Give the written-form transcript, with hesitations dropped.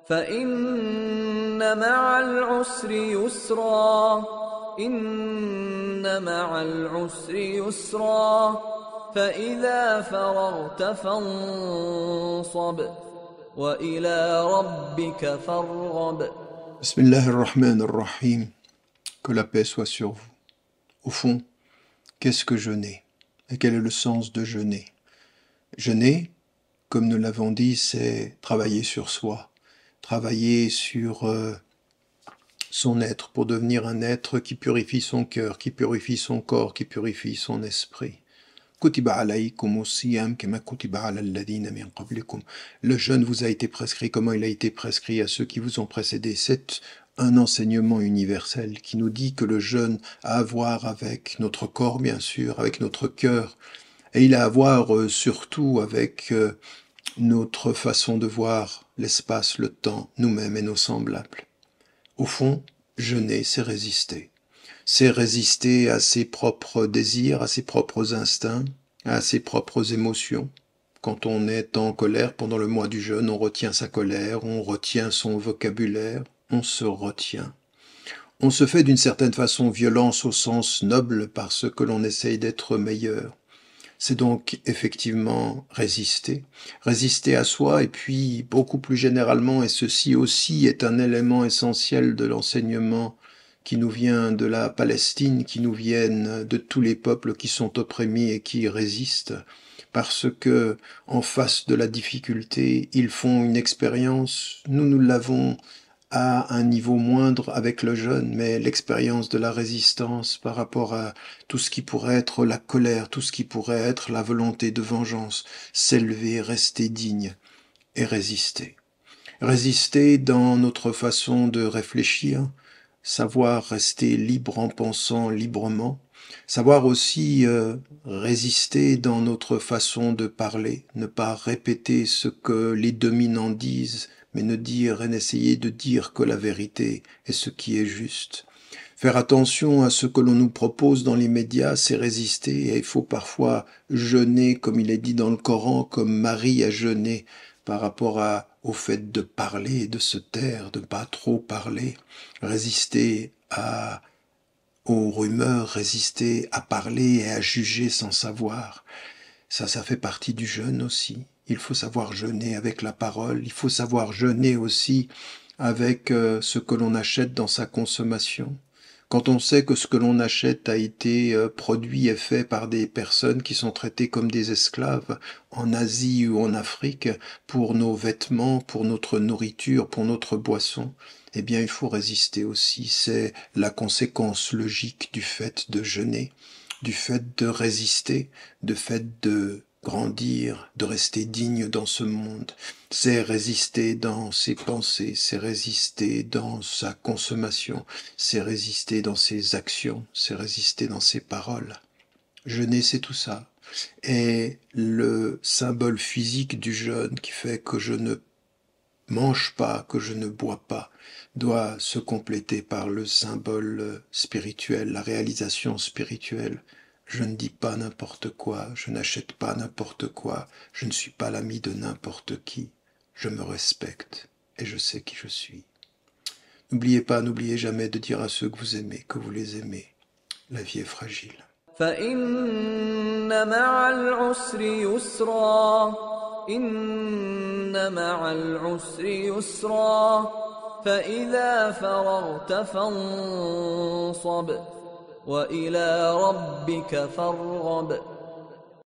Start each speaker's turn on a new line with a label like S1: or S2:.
S1: فإن مع العسر يسرا إن مع العسر يسرا فإذا فرغت فانصب وإلى ربك فارغب.
S2: Bismillah ar-Rahman ar-Rahim. Que la paix soit sur vous. Au fond, qu'est-ce que jeûner? Et quel est le sens de jeûner? Jeûner, comme nous l'avons dit, c'est travailler sur soi, travailler sur son être pour devenir un être qui purifie son cœur, qui purifie son corps, qui purifie son esprit. Le jeûne vous a été prescrit. Comment il a été prescrit à ceux qui vous ont précédés? C'est un enseignement universel qui nous dit que le jeûne a à voir avec notre corps, bien sûr, avec notre cœur, et il a à voir surtout avec notre façon de voir l'espace, le temps, nous-mêmes et nos semblables. Au fond, jeûner, c'est résister. C'est résister à ses propres désirs, à ses propres instincts, à ses propres émotions. Quand on est en colère pendant le mois du jeûne, on retient sa colère, on retient son vocabulaire, on se retient. On se fait d'une certaine façon violence au sens noble parce que l'on essaye d'être meilleur. C'est donc effectivement résister à soi et puis beaucoup plus généralement, et ceci aussi est un élément essentiel de l'enseignement qui nous vient de la Palestine, qui nous viennent de tous les peuples qui sont opprimés et qui résistent, parce que en face de la difficulté, ils font une expérience, nous l'avons à un niveau moindre avec le jeûne, mais l'expérience de la résistance par rapport à tout ce qui pourrait être la colère, tout ce qui pourrait être la volonté de vengeance, s'élever, rester digne et résister. Résister dans notre façon de réfléchir, savoir rester libre en pensant librement, savoir aussi résister dans notre façon de parler, ne pas répéter ce que les dominants disent, mais ne dire et n'essayer de dire que la vérité est ce qui est juste. Faire attention à ce que l'on nous propose dans les médias, c'est résister, et il faut parfois jeûner, comme il est dit dans le Coran, comme Marie a jeûné par rapport au fait de parler et de se taire, de ne pas trop parler, résister aux rumeurs, résister à parler et à juger sans savoir. Ça fait partie du jeûne aussi. Il faut savoir jeûner avec la parole, il faut savoir jeûner aussi avec ce que l'on achète dans sa consommation. Quand on sait que ce que l'on achète a été produit et fait par des personnes qui sont traitées comme des esclaves en Asie ou en Afrique pour nos vêtements, pour notre nourriture, pour notre boisson, eh bien il faut résister aussi. C'est la conséquence logique du fait de jeûner, du fait de résister, du fait de grandir, de rester digne dans ce monde. C'est résister dans ses pensées, c'est résister dans sa consommation, c'est résister dans ses actions, c'est résister dans ses paroles. Jeûner, c'est tout ça. Et le symbole physique du jeûne qui fait que je ne mange pas, que je ne bois pas, doit se compléter par le symbole spirituel, la réalisation spirituelle. Je ne dis pas n'importe quoi, je n'achète pas n'importe quoi, je ne suis pas l'ami de n'importe qui. Je me respecte et je sais qui je suis. N'oubliez jamais de dire à ceux que vous aimez, que vous les aimez. La vie est fragile.
S1: فإن مع العسر يسرا إن مع العسر يسرا فإذا فرغت فانصب وإلى ربك فارغب.